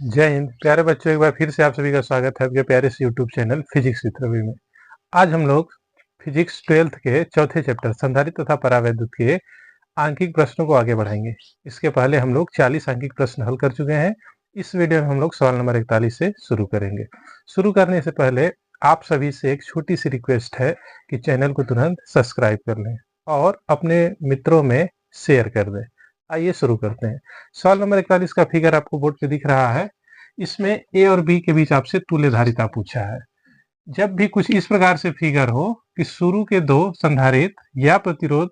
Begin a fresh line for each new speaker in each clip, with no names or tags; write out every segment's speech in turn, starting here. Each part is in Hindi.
जय हिंद प्यारे बच्चों, एक बार फिर से आप सभी का स्वागत है आपके प्यारे से YouTube channel physics with Ravi में। आज हम लोग फिजिक्स 12th के चौथे चैप्टर संधारित्र तथा परावैद्युत के आंकिक प्रश्नों को आगे बढ़ाएंगे। इसके पहले हम लोग 40 आंकिक प्रश्न हल कर चुके हैं। इस वीडियो में हम लोग सवाल नंबर 41 से शुरू करेंगे। शुरू करने से पहले आप सभी से एक छोटी सी रिक्वेस्ट है कि चैनल को तुरंत सब्सक्राइब कर लें और अपने मित्रों में शेयर कर दें। आइए शुरू करते हैं। सवाल नंबर 41 का फिगर आपको बोर्ड पे दिख रहा है। इसमें ए और बी के बीच आपसे तुल्य धारिता पूछा है। जब भी कुछ इस प्रकार से फिगर हो कि शुरू के दो संधारित्र या प्रतिरोध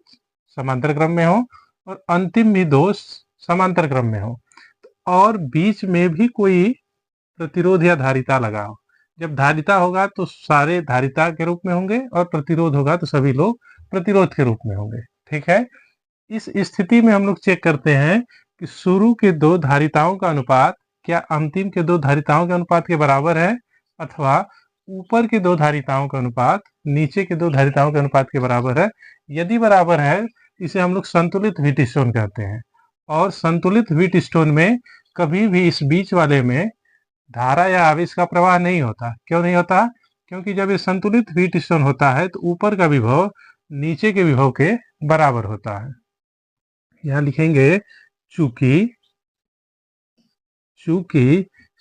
समांतर क्रम में हो और अंतिम भी दो समांतर क्रम में हो और बीच में भी कोई प्रतिरोध या धारिता लगा हो। जब धारिता होगा तो सारे धारिता के रूप में होंगे और प्रतिरोध होगा तो सभी लोग प्रतिरोध के रूप में होंगे। ठीक है। इस स्थिति में हम लोग चेक करते हैं कि शुरू के दो धारिताओं का अनुपात क्या अंतिम के दो धारिताओं के अनुपात के बराबर है अथवा ऊपर के दो धारिताओं का अनुपात नीचे के दो धारिताओं के अनुपात के बराबर है। यदि बराबर है इसे हम लोग संतुलित व्हीटस्टोन कहते हैं। और संतुलित व्हीटस्टोन में कभी भी इस बीच वाले में धारा या आवेश का प्रवाह नहीं होता। क्यों नहीं होता? क्योंकि जब ये संतुलित व्हीटस्टोन होता है तो ऊपर का विभव नीचे के विभव के बराबर होता है। यहाँ लिखेंगे चूंकि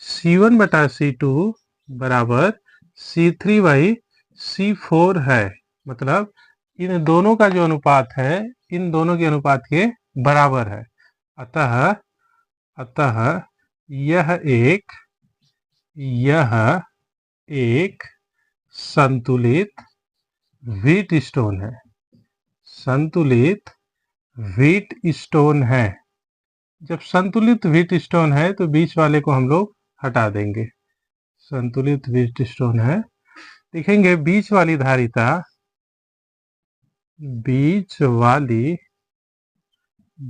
C1 बटा C2 बराबर C3/C4 है, मतलब इन दोनों का जो अनुपात है इन दोनों के अनुपात के बराबर है। अतः अतः यह एक संतुलित व्हीटस्टोन है। संतुलित व्हीटस्टोन है। जब संतुलित व्हीटस्टोन है तो बीच वाले को हम लोग हटा देंगे। संतुलित व्हीटस्टोन है, लिखेंगे बीच वाली धारिता, बीच वाली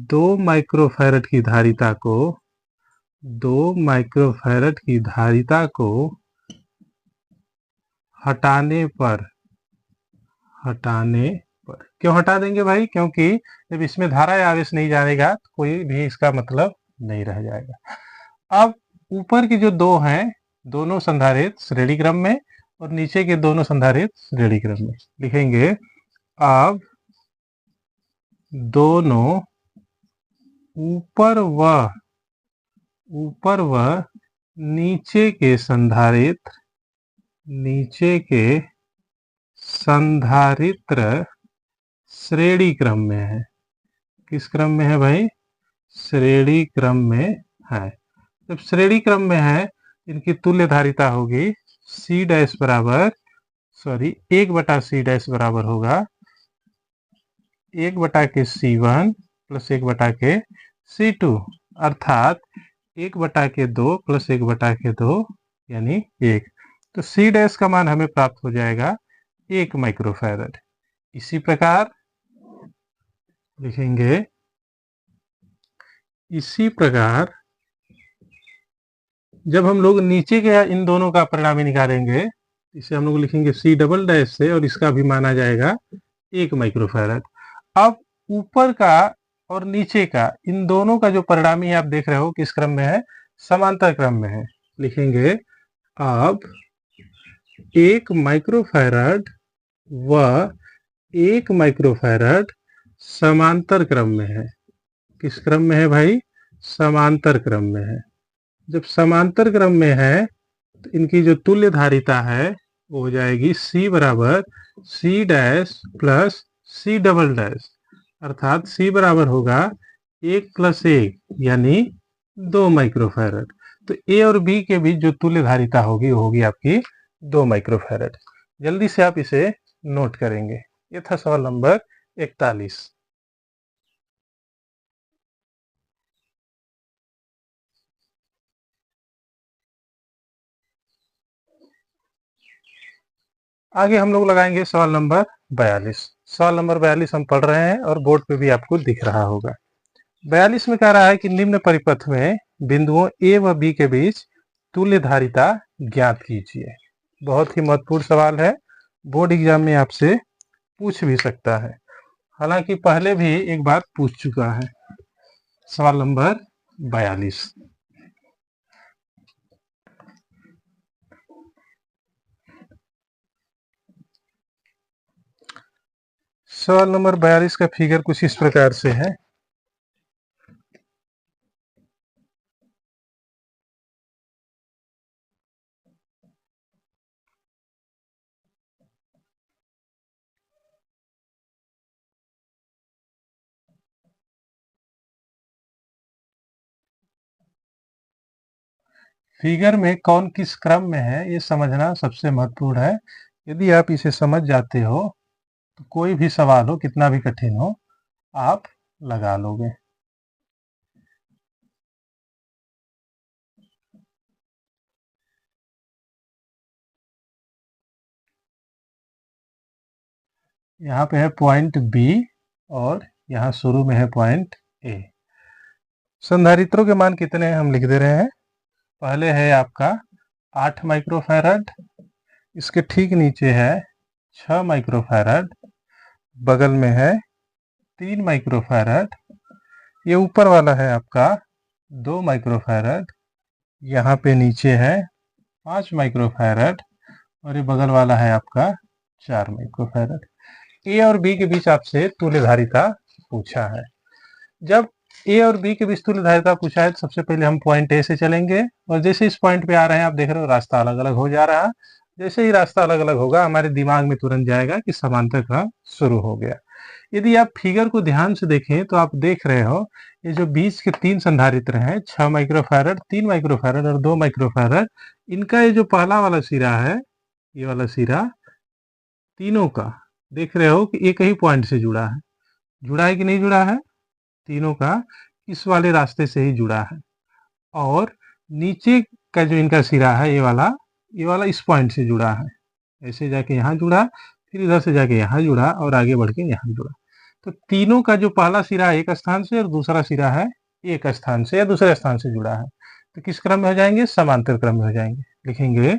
2 माइक्रोफैरड की धारिता को 2 माइक्रोफैरड की धारिता को हटाने पर क्यों हटा देंगे भाई? क्योंकि जब इसमें धारा या आवेश नहीं जाएगा तो कोई भी इसका मतलब नहीं रह जाएगा। अब ऊपर की जो दो हैं दोनों संधारित्र श्रेणी क्रम में और नीचे के दोनों संधारित्र श्रेणी क्रम में। लिखेंगे अब दोनों ऊपर व नीचे के संधारित्र श्रेणी क्रम में है। किस क्रम में है भाई? श्रेणी क्रम में है। जब श्रेणी क्रम में है इनकी तुल्य धारिता होगी C डैश बराबर 1/C डैश बराबर होगा 1/C1 प्लस 1/C2, अर्थात 1/2 प्लस 1/2 यानी 1। तो C डैश का मान हमें प्राप्त हो जाएगा 1 माइक्रोफैरड। इसी प्रकार लिखेंगे, इसी प्रकार जब हम लोग नीचे के इन दोनों का परिणामी निकालेंगे इसे हम लोग लिखेंगे C डबल डैश से और इसका भी माना जाएगा 1 माइक्रोफैरड। अब ऊपर का और नीचे का इन दोनों का जो परिणामी आप देख रहे हो किस क्रम में है? समांतर क्रम में है। लिखेंगे अब 1 माइक्रोफैरड व 1 माइक्रोफैरड समांतर क्रम में है। किस क्रम में है भाई? समांतर क्रम में है। जब समांतर क्रम में है तो इनकी जो तुल्य धारिता है वो हो जाएगी C बराबर C dash plus C double dash, अर्थात C बराबर होगा 1 + 1 यानी 2 माइक्रोफैरड। तो A और B के बीच जो तुल्य धारिता होगी वो होगी आपकी 2 माइक्रोफैरड। जल्दी से आप इसे नोट करेंगे। ये था सवाल नंबर 41। आगे हम लोग लगाएंगे सवाल नंबर 42। सवाल नंबर 42 हम पढ़ रहे हैं और बोर्ड पे भी आपको दिख रहा होगा। 42 में कह रहा है कि निम्न परिपथ में बिंदुओं A व B के बीच तुल्य धारिता ज्ञात कीजिए। बहुत ही महत्वपूर्ण सवाल है, बोर्ड एग्जाम में आपसे पूछ भी सकता है। हालांकि पहले भी एक बार पूछ चुका है। सवाल नंबर 42, सवाल नंबर 42 का फिगर कुछ इस प्रकार से है। फिगर में कौन किस क्रम में है ये समझना सबसे महत्वपूर्ण है। यदि आप इसे समझ जाते हो तो कोई भी सवाल हो कितना भी कठिन हो आप लगा लोगे। यहाँ पे है पॉइंट बी और यहाँ शुरू में है पॉइंट ए। संधारित्रों के मान कितने हैं हम लिख दे रहे हैं। पहले है आपका 8 माइक्रोफैरड, इसके ठीक नीचे है 6 माइक्रोफैरड, बगल में है 3 माइक्रोफैरड, ये ऊपर वाला है आपका 2 माइक्रोफैरड, यहाँ पे नीचे है 5 माइक्रोफैरड और ये बगल वाला है आपका 4 माइक्रोफैरड। ए और बी के बीच आपसे तुल्यधारिता पूछा है। जब ए और बी के बीच तुल्यधारिता पूछा है तो सबसे पहले हम पॉइंट ए से चलेंगे और जैसे इस पॉइंट पे आ रहे हैं आप देख रहे हो रास्ता अलग अलग हो जा रहा है। जैसे ही रास्ता अलग अलग होगा हमारे दिमाग में तुरंत जाएगा कि समांतर क्रम शुरू हो गया। यदि आप फिगर को ध्यान से देखें तो आप देख रहे हो ये जो बीच के 3 संधारित्र हैं 6 माइक्रोफैरड, 3 माइक्रोफैरड और 2 माइक्रोफैरड, इनका ये जो पहला वाला सिरा है, ये वाला सिरा तीनों का देख रहे हो कि एक ही पॉइंट से जुड़ा है कि नहीं जुड़ा है, तीनों का इस वाले रास्ते से ही जुड़ा है। और नीचे का जो इनका सिरा है ये वाला इस पॉइंट से जुड़ा है, ऐसे जाके यहाँ जुड़ा, फिर इधर से जाके यहाँ जुड़ा और आगे बढ़ के यहाँ जुड़ा। तो तीनों का जो पहला सिरा एक स्थान से और दूसरा सिरा है एक स्थान से या दूसरे स्थान से जुड़ा है, तो किस क्रम में हो जाएंगे, समांतर क्रम में हो जाएंगे। लिखेंगे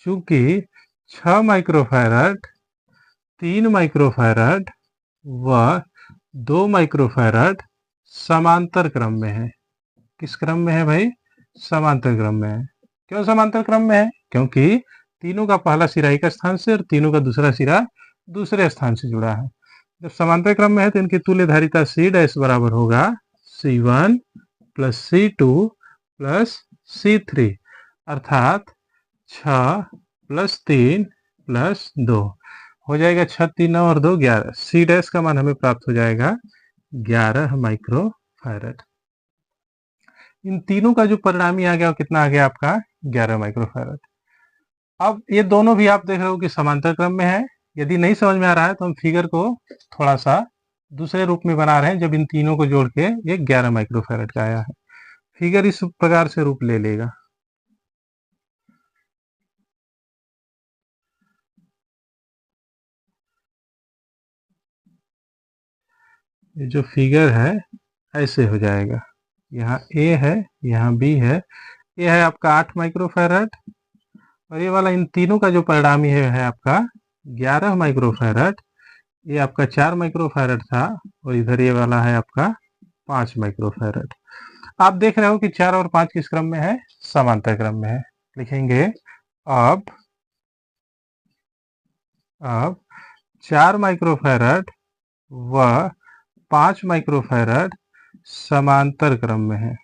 चूंकि 6 माइक्रोफैरड, 3 माइक्रोफैरड व 2 माइक्रोफैरड समांतर क्रम में है। किस क्रम में है भाई, समांतर क्रम में है। क्यों समांतर क्रम में है, क्योंकि तीनों का पहला सिरा एक स्थान से और तीनों का दूसरा सिरा दूसरे स्थान से जुड़ा है। जब समांतर क्रम में है तो इनकी तुल्यधारिता C डैश बराबर होगा C1 plus C2 plus C3, अर्थात 6 प्लस 3 प्लस 2 हो जाएगा 6 3 9 और 2 11। C डैश का मान हमें प्राप्त हो जाएगा 11 माइक्रोफैरड। इन तीनों का जो परिणामी आ गया वो कितना आ गया आपका 11 माइक्रोफैरड। अब ये दोनों भी आप देख रहे हो कि समांतर क्रम में है। यदि नहीं समझ में आ रहा है तो हम फिगर को थोड़ा सा दूसरे रूप में बना रहे हैं। जब इन तीनों को जोड़ के ये 11 माइक्रोफैरड का आया है, फिगर इस प्रकार से रूप ले लेगा। ये जो फिगर है ऐसे हो जाएगा, यहाँ ए है यहाँ बी है, ये है आपका 8 माइक्रोफैरड और ये वाला इन तीनों का जो परिणामी है आपका 11 माइक्रोफैरड। ये आपका 4 माइक्रोफैरड था और इधर ये वाला है आपका 5 माइक्रोफैरड। आप देख रहे हो कि 4 और 5 किस क्रम में है, समांतर क्रम में है। लिखेंगे अब 4 माइक्रोफैरड व 5 माइक्रोफैरड समांतर क्रम में है।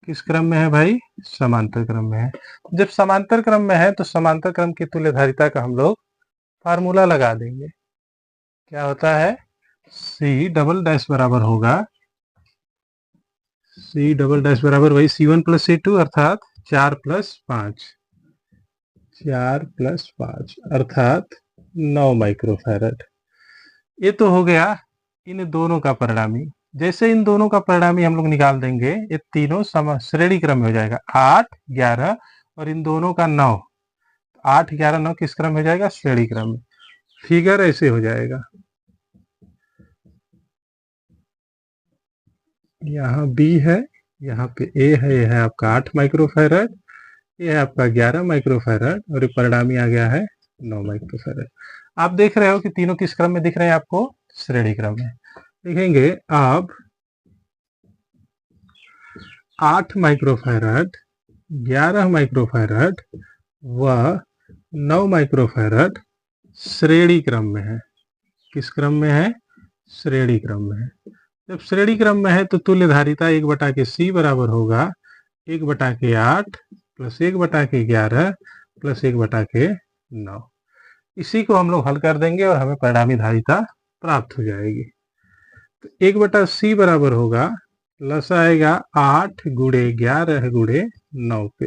किस क्रम में है भाई, समांतर क्रम में है। जब समांतर क्रम में है तो समांतर क्रम की तुल्यधारिता का हम लोग फार्मूला लगा देंगे। क्या होता है, C डबल डैश बराबर होगा C डबल डैश बराबर वही C1 प्लस C2 अर्थात 4 प्लस 5 अर्थात 9 माइक्रोफैरड। ये तो हो गया इन दोनों का परिणामी। जैसे इन दोनों का परिणामी हम लोग निकाल देंगे ये तीनों श्रेणी क्रम में हो जाएगा 8 11 और इन दोनों का 9, 8 11 9 किस क्रम में हो जाएगा, श्रेणी क्रम में। फिगर ऐसे हो जाएगा, यहाँ B है, यहाँ पे A है, यह है आपका 8 माइक्रोफैरड, ये है आपका 11 माइक्रोफैरड और ये परिणामी आ गया है 9 माइक्रोफैरड। आप देख रहे हो कि तीनों किस क्रम में दिख रहे हैं आपको, श्रेणी क्रम में। लिखेंगे अब 8 माइक्रोफैरड, 11 माइक्रोफैरड व 9 माइक्रोफैरड श्रेणी क्रम में है। किस क्रम में है? श्रेणी क्रम में है। जब श्रेणी क्रम में है तो तुल्य धारिता 1/c बराबर होगा 1/8 प्लस 1/11 प्लस 1/9। इसी को हम लोग हल कर देंगे और हमें परिणामी धारिता प्राप्त हो जाएगी। तो 1/c बराबर होगा, प्लस आएगा 8 गुणे 11 गुणे 9 पे।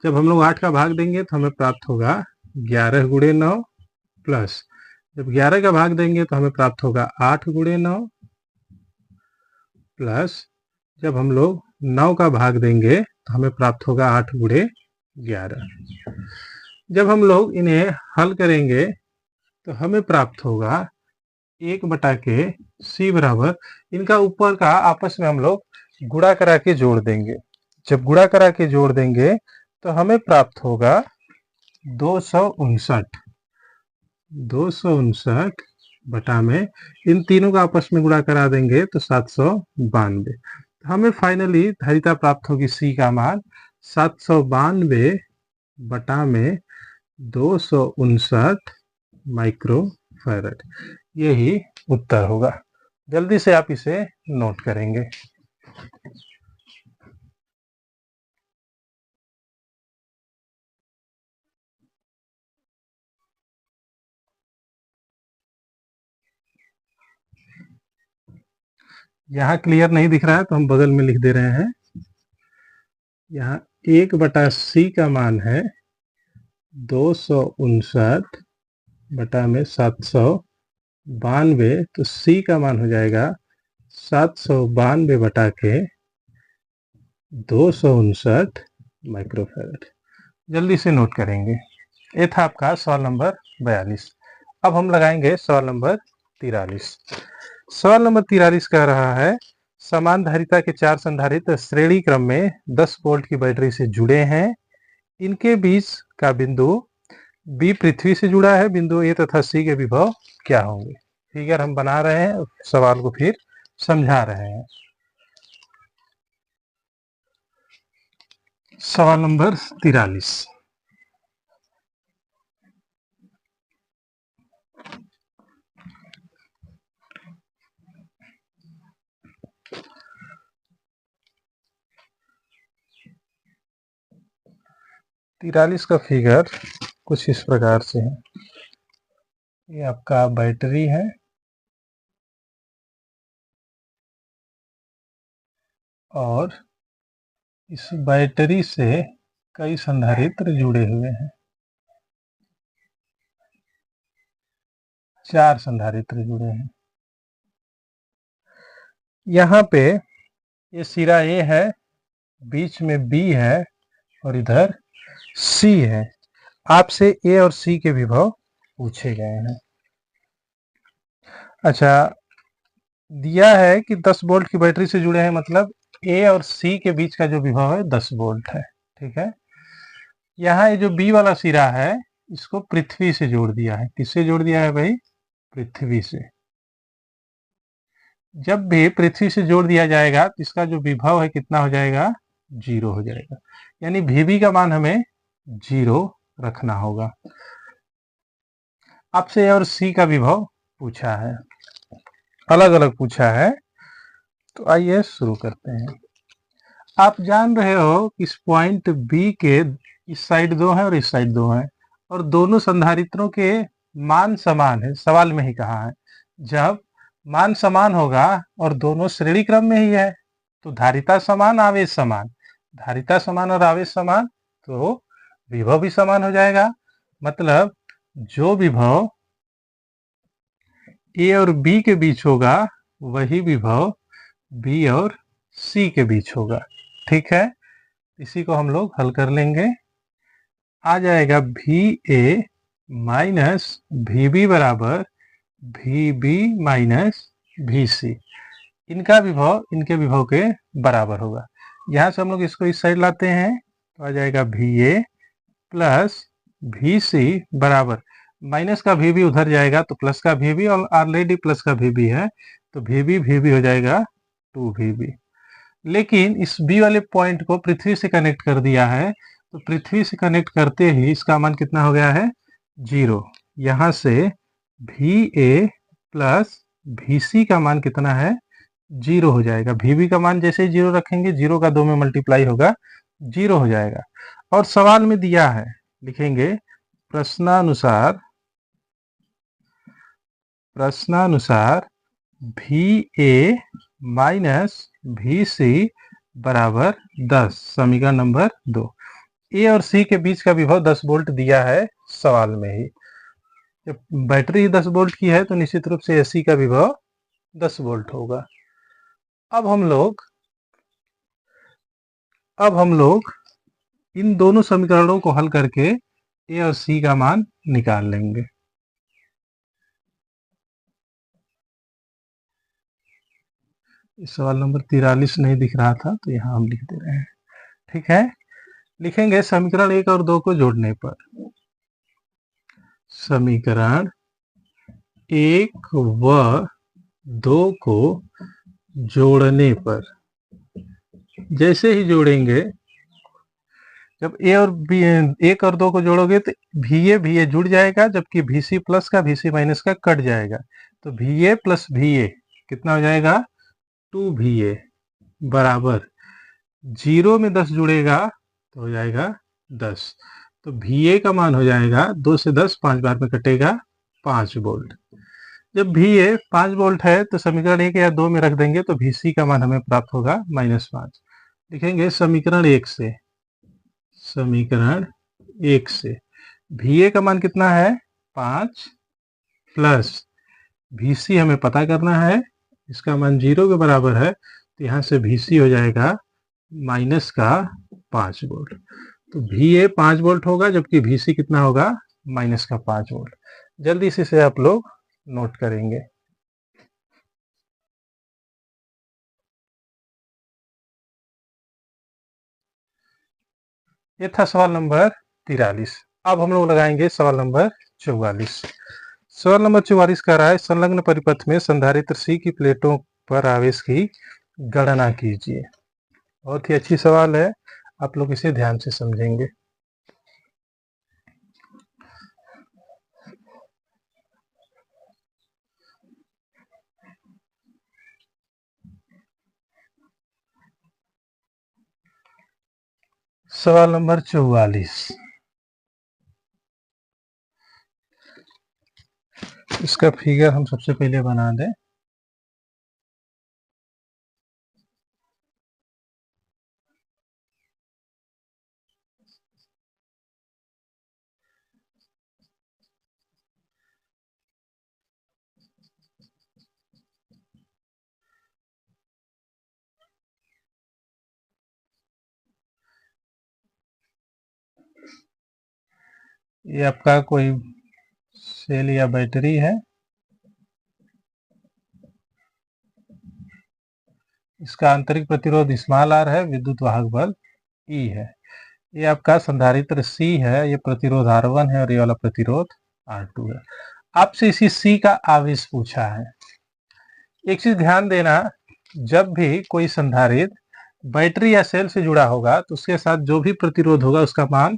जब हम लोग 8 का भाग देंगे तो हमें प्राप्त होगा 11 गुणे 9, प्लस जब 11 का भाग देंगे तो हमें प्राप्त होगा 8 गुणे 9, प्लस जब हम लोग 9 का भाग देंगे तो हमें प्राप्त होगा 8 गुणे 11। जब हम लोग इन्हें हल करेंगे तो हमें प्राप्त होगा 1/c बराबर, इनका ऊपर का आपस में हम लोग गुणा करा के जोड़ देंगे। जब गुणा करा के जोड़ देंगे तो हमें प्राप्त होगा 259 बटा में इन तीनों का आपस में गुणा करा देंगे तो 792। हमें फाइनली धारिता प्राप्त होगी c का मान 792 बटा में 259 माइक्रोफैरड। यही उत्तर होगा। जल्दी से आप इसे नोट करेंगे। यहाँ क्लियर नहीं दिख रहा है तो हम बगल में लिख दे रहे हैं। यहाँ 1/c का मान है 259 बटा में 792, तो c का मान हो जाएगा 792 बटा के 259 माइक्रोफैरड। जल्दी से नोट करेंगे। ये था आपका सवाल नंबर 42। अब हम लगाएंगे सवाल नंबर 43। सवाल नंबर 43 कह रहा है, समान धारिता के 4 संधारित्र श्रेणी क्रम में 10 वोल्ट की बैटरी से जुड़े हैं। इनके बीच का बिंदु B पृथ्वी से जुड़ा है। बिंदु A तथा C के विभव क्या होंगे? फिगर हम बना रहे हैं, सवाल को फिर समझा रहे हैं। सवाल नंबर 43। तिरालीस का फिगर कुछ इस प्रकार से है। ये आपका बैटरी है और इस बैटरी से कई संधारित्र जुड़े हुए हैं। 4 संधारित्र जुड़े हैं। यहाँ पे ये सिरा A है, बीच में B है और इधर C है। आपसे A और C के विभव पूछे गए हैं। अच्छा, दिया है कि 10 वोल्ट की बैटरी से जुड़े हैं, मतलब A और C के बीच का जो विभव है 10 वोल्ट है। ठीक है। यहाँ ये जो B वाला सिरा है इसको पृथ्वी से जोड़ दिया है। किससे जोड़ दिया है भाई? पृथ्वी से। जब भी पृथ्वी से जोड़ दिया जाएगा तो इसका जो विभव है कितना हो जाएगा? 0 हो जाएगा। यानी VB का मान हमें 0 रखना होगा। आपसे A और C का विभव पूछा है, अलग अलग पूछा है। तो आइए शुरू करते हैं। आप जान रहे हो कि इस पॉइंट B के इस साइड 2 है और इस साइड 2 है और दोनों संधारित्रों के मान समान है। सवाल में ही कहा है जब मान समान होगा और दोनों श्रेणी क्रम में ही है तो धारिता समान आवेश समान, धारिता समान और आवेश समान तो विभव भी समान हो जाएगा। मतलब जो विभव A और B के बीच होगा वही विभव B और C के बीच होगा। ठीक है, इसी को हम लोग हल कर लेंगे। आ जाएगा VA माइनस VB बराबर VB माइनस VC। इनका विभव इनके विभव के बराबर होगा। यहाँ से हम लोग इसको इस साइड लाते हैं तो आ जाएगा VA प्लस VC बराबर, माइनस का VB उधर जाएगा तो प्लस का VB, और ऑलरेडी प्लस का VB है तो VB हो जाएगा 2VB। लेकिन इस B वाले पॉइंट को पृथ्वी से कनेक्ट कर दिया है तो पृथ्वी से कनेक्ट करते ही इसका मान कितना हो गया है? 0। यहां से VA प्लस VC का मान कितना है? 0 हो जाएगा। VB का मान जैसे ही 0 रखेंगे, 0 का 2 में मल्टीप्लाई होगा, 0 हो जाएगा। और सवाल में दिया है, लिखेंगे प्रश्नानुसार VA माइनस VC बराबर 10। समीकरण नंबर 2। ए और सी के बीच का विभव 10 वोल्ट दिया है सवाल में ही। जब बैटरी 10 वोल्ट की है तो निश्चित रूप से एसी का विभव 10 वोल्ट होगा। अब हम लोग इन दोनों समीकरणों को हल करके ए और सी का मान निकाल लेंगे। सवाल नंबर 43 नहीं दिख रहा था तो यहाँ हम लिख दे रहे हैं। ठीक है, लिखेंगे समीकरण 1 और 2 को जोड़ने पर। समीकरण 1 व 2 को जोड़ने पर, जैसे ही जोड़ेंगे, जब ए और बी 1 और 2 को जोड़ोगे तो VA जुड़ जाएगा, जबकि VC प्लस का VC माइनस का कट जाएगा। तो VA प्लस VA कितना हो जाएगा? 2VA बराबर 0 में 10 जुड़ेगा तो हो जाएगा 10। तो VA का मान हो जाएगा 2 से 10 5 बार में कटेगा 5 वोल्ट। जब VA 5 वोल्ट है तो समीकरण 1 या 2 में रख देंगे तो VC का मान हमें प्राप्त होगा -5। लिखेंगे समीकरण 1 से VA का मान कितना है? 5 प्लस VC हमें पता करना है, इसका मान 0 के बराबर है, तो यहाँ से VC हो जाएगा माइनस का 5 वोल्ट। तो VA 5 वोल्ट होगा, जबकि VC कितना होगा? माइनस का 5 वोल्ट। जल्दी से इसे आप लोग नोट करेंगे। ये था सवाल नंबर 43। अब हम लोग लगाएंगे सवाल नंबर 44। सवाल नंबर 44 कह रहा है संलग्न परिपथ में संधारित्र C की प्लेटों पर आवेश की गणना कीजिए। बहुत ही अच्छी सवाल है, आप लोग इसे ध्यान से समझेंगे। सवाल नंबर 44, इसका फिगर हम सबसे पहले बना दें। ये आपका कोई सेल या बैटरी है, इसका आंतरिक प्रतिरोध स्मॉल r है, विद्युत वाहक बल E है। ये आपका संधारित्र C है, ये प्रतिरोध R1 है और ये वाला प्रतिरोध R2 है। आपसे इसी C का आवेश पूछा है। एक चीज ध्यान देना, जब भी कोई संधारित्र बैटरी या सेल से जुड़ा होगा तो उसके साथ जो भी प्रतिरोध होगा उसका मान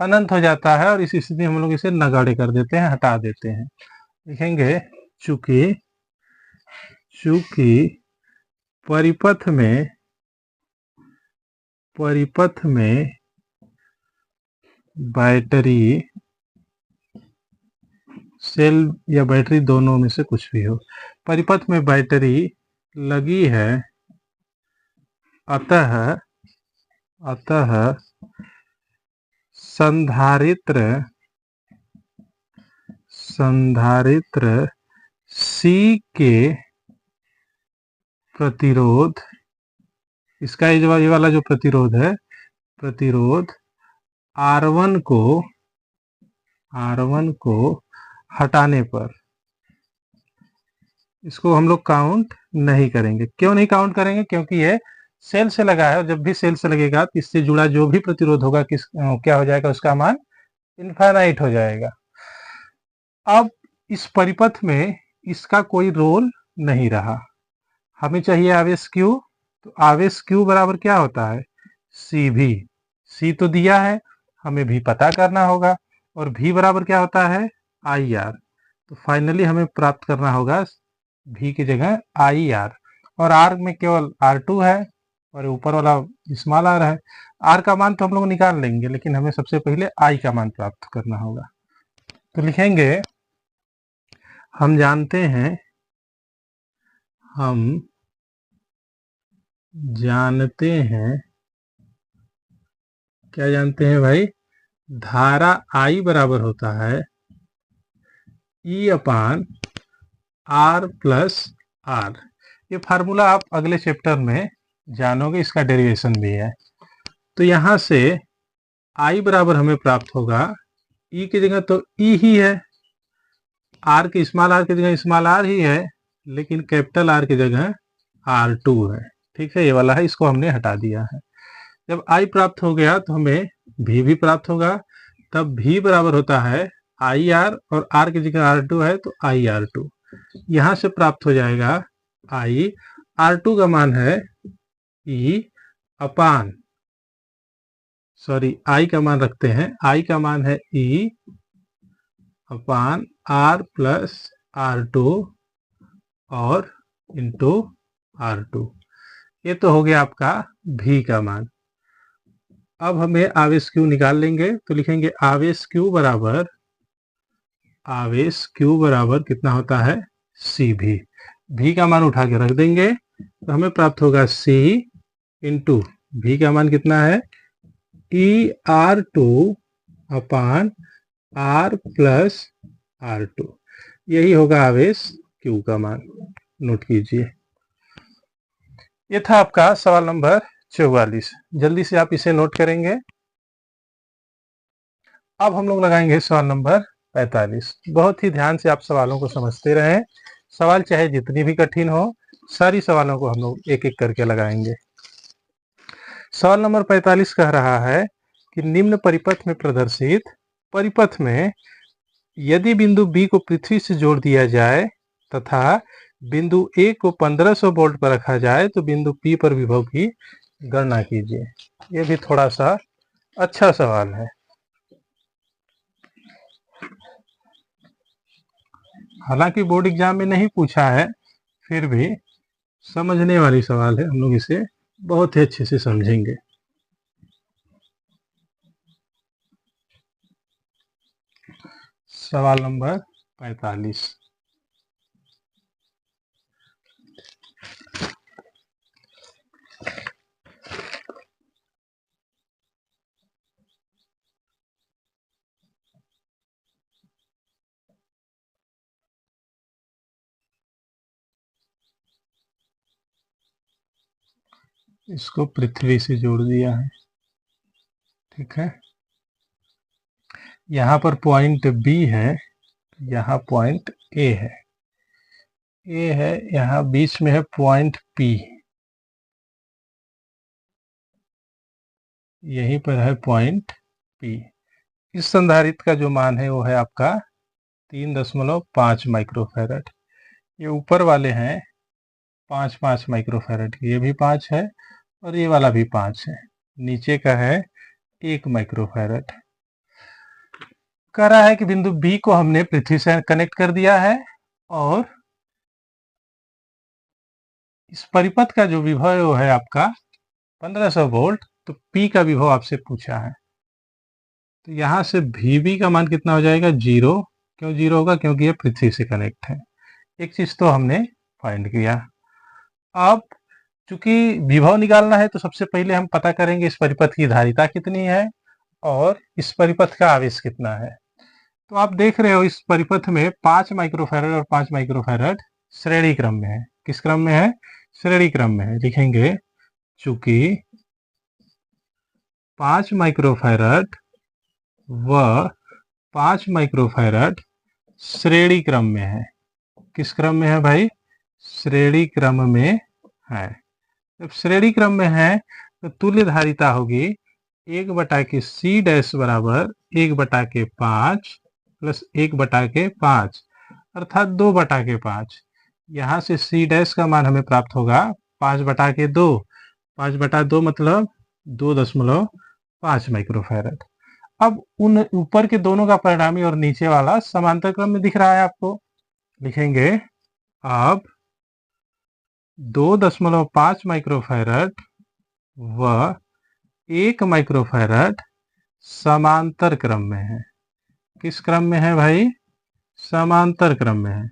अनंत हो जाता है, और इस स्थिति में हम लोग इसे नगण्य कर देते हैं, हटा देते हैं। लिखेंगे चूंकि परिपथ में बैटरी, सेल या बैटरी दोनों में से कुछ भी हो, परिपथ में बैटरी लगी है, अतः संधारित्र C के प्रतिरोध, इसका ये वाला जो प्रतिरोध है, प्रतिरोध R1 को हटाने पर, इसको हम लोग काउंट नहीं करेंगे। क्यों नहीं काउंट करेंगे? क्योंकि ये सेल से लगा है, और जब भी सेल से लगेगा तो इससे जुड़ा जो भी प्रतिरोध होगा क्या हो जाएगा? उसका मान इनफाइनाइट हो जाएगा। अब इस परिपथ में इसका कोई रोल नहीं रहा। हमें चाहिए आवेश Q, तो आवेश Q बराबर क्या होता है? CV। C तो दिया है, हमें भी पता करना होगा, और V बराबर क्या होता है IR। तो फाइनली हमें प्राप्त करना होगा V की जगह IR, और R में केवल R2 है और ऊपर वाला स्मॉल r है। R का मान तो हम लोग निकाल लेंगे, लेकिन हमें सबसे पहले I का मान प्राप्त करना होगा। तो लिखेंगे हम जानते हैं क्या जानते हैं भाई, धारा I बराबर होता है E अपान R प्लस R। ये फार्मूला आप अगले चैप्टर में जानोगे, इसका डेरिवेशन भी है। तो यहाँ से I बराबर हमें प्राप्त होगा, E की जगह तो E ही है, R की स्मॉल r की जगह स्मॉल r ही है, लेकिन कैपिटल R की जगह R2 है। ठीक है, ये वाला है, इसको हमने हटा दिया है। जब I प्राप्त हो गया तो हमें V भी प्राप्त होगा, तब V बराबर होता है IR, और R की जगह R2 है तो IR2। यहाँ से प्राप्त हो जाएगा R2 का मान है I का मान रखते हैं, I का मान है E अपान R प्लस R2 और इंटू R2। ये तो हो गया आपका V का मान। अब हमें आवेश Q निकाल लेंगे, तो लिखेंगे आवेश Q बराबर कितना होता है CV। V का मान उठा के रख देंगे तो हमें प्राप्त होगा C इंटू V का मान कितना है ER2 अपान R प्लस R2। यही होगा आवेश Q का मान, नोट कीजिए। ये था आपका सवाल नंबर 44। जल्दी से आप इसे नोट करेंगे। अब हम लोग लगाएंगे सवाल नंबर 45। बहुत ही ध्यान से आप सवालों को समझते रहें। सवाल चाहे जितनी भी कठिन हो, सारी सवालों को हम लोग एक एक करके लगाएंगे। सवाल नंबर 45 कह रहा है कि निम्न परिपथ में प्रदर्शित परिपथ में यदि बिंदु B को पृथ्वी से जोड़ दिया जाए तथा बिंदु A को 1500 वोल्ट पर रखा जाए तो बिंदु P पर विभव की गणना कीजिए। यह भी थोड़ा सा अच्छा सवाल है, हालांकि बोर्ड एग्जाम में नहीं पूछा है, फिर भी समझने वाली सवाल है, हम लोग इसे बहुत ही अच्छे से समझेंगे। सवाल नंबर 45। इसको पृथ्वी से जोड़ दिया है, ठीक है। यहाँ पर पॉइंट B है, यहाँ पॉइंट A है, यहाँ बीच में है पॉइंट P, यहीं पर है पॉइंट P। इस संधारित्र का जो मान है वो है आपका 3.5 माइक्रोफैरड। ये ऊपर वाले हैं 5 माइक्रोफैरड, ये भी 5 है और ये वाला भी 5 है। नीचे का है 1 माइक्रोफैरड। कह रहा है कि बिंदु B को हमने पृथ्वी से कनेक्ट कर दिया है और इस परिपथ का जो विभव है वो है आपका 1500 वोल्ट। तो P का विभव आपसे पूछा है, तो यहाँ से VB का मान कितना हो जाएगा 0। क्यों 0 होगा? क्योंकि ये पृथ्वी से कनेक्ट है। एक चीज तो हमने फाइंड किया। अब चूंकि विभव निकालना है तो सबसे पहले हम पता करेंगे इस परिपथ की धारिता कितनी है और इस परिपथ का आवेश कितना है। तो आप देख रहे हो इस परिपथ में 5 माइक्रोफैरड और 5 माइक्रोफैरड श्रेणी क्रम में है। किस क्रम में है? श्रेणी क्रम में है। लिखेंगे चूंकि 5 माइक्रोफैरड व 5 माइक्रोफैरड श्रेणी क्रम में है। किस क्रम में है भाई? श्रेणी क्रम में है। जब श्रेणी क्रम में है तो तुल्य धारिता होगी 1/c डैश बराबर 1/5 प्लस 1/5 अर्थात 2/5। यहाँ से c डैश का मान हमें प्राप्त होगा 5/2। 5/2 मतलब 2.5 माइक्रोफैरड। अब उन ऊपर के दोनों का परिणामी और नीचे वाला समांतर क्रम में दिख रहा है आपको। लिखेंगे अब 2.5 माइक्रोफैरड व 1 माइक्रोफैरड समांतर क्रम में है। किस क्रम में है भाई? समांतर क्रम में है।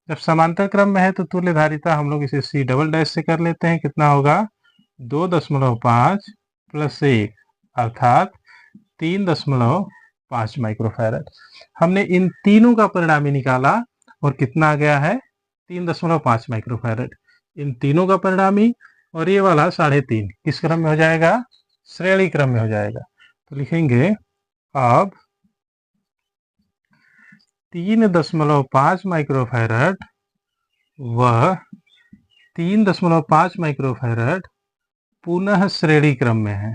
जब समांतर क्रम में है तो तुल्य धारिता हम लोग इसे C डबल डैश से कर लेते हैं। कितना होगा? 2.5 प्लस 1 अर्थात 3.5 माइक्रोफैरड। हमने इन तीनों का परिणामी निकाला और कितना आ गया है? 3.5 माइक्रोफैरड। इन तीनों का परिणामी और ये वाला 3.5 किस क्रम में हो जाएगा? श्रेणी क्रम में हो जाएगा। तो लिखेंगे अब 3.5 माइक्रोफैरड व 3.5 माइक्रोफैरड पुनः श्रेणी क्रम में है।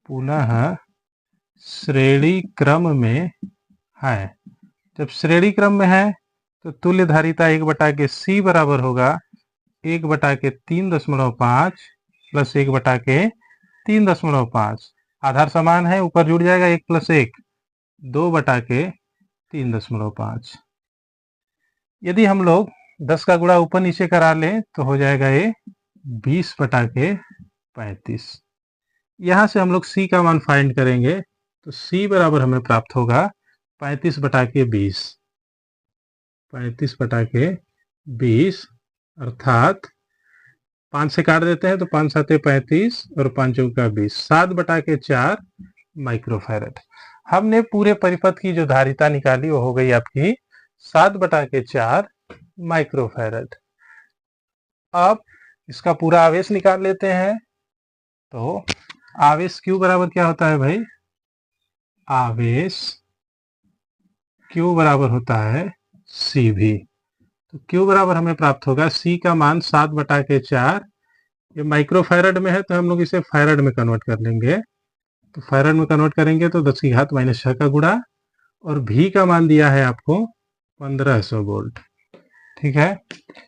पुनः श्रेणी क्रम में है। जब श्रेणी क्रम में है तो तुल्य धारिता 1/C बराबर होगा 1/3.5 प्लस 1/3.5। आधार समान है, ऊपर जुड़ जाएगा 1 प्लस 1 2/3.5। यदि हम लोग 10 का गुणा ऊपर नीचे करा लें तो हो जाएगा ये 20/35। यहां से हम लोग C का मान फाइंड करेंगे तो C बराबर हमें प्राप्त होगा 35/20। 35/20 अर्थात 5 से काट देते हैं तो 5 7 35 और 5 चौका 20, 7/4 माइक्रोफैरड। हमने पूरे परिपथ की जो धारिता निकाली वो हो गई आपकी 7/4 माइक्रोफैरड। अब इसका पूरा आवेश निकाल लेते हैं। तो आवेश Q बराबर क्या होता है भाई? आवेश Q बराबर होता है CV। तो Q बराबर हमें प्राप्त होगा C का मान 7/4। ये माइक्रोफैरड में है तो हम लोग इसे फैरड में कन्वर्ट कर लेंगे। तो फैरड में कन्वर्ट करेंगे तो 10⁻⁻⁶ का गुणा और V का मान दिया है आपको 1500 वोल्ट। ठीक है,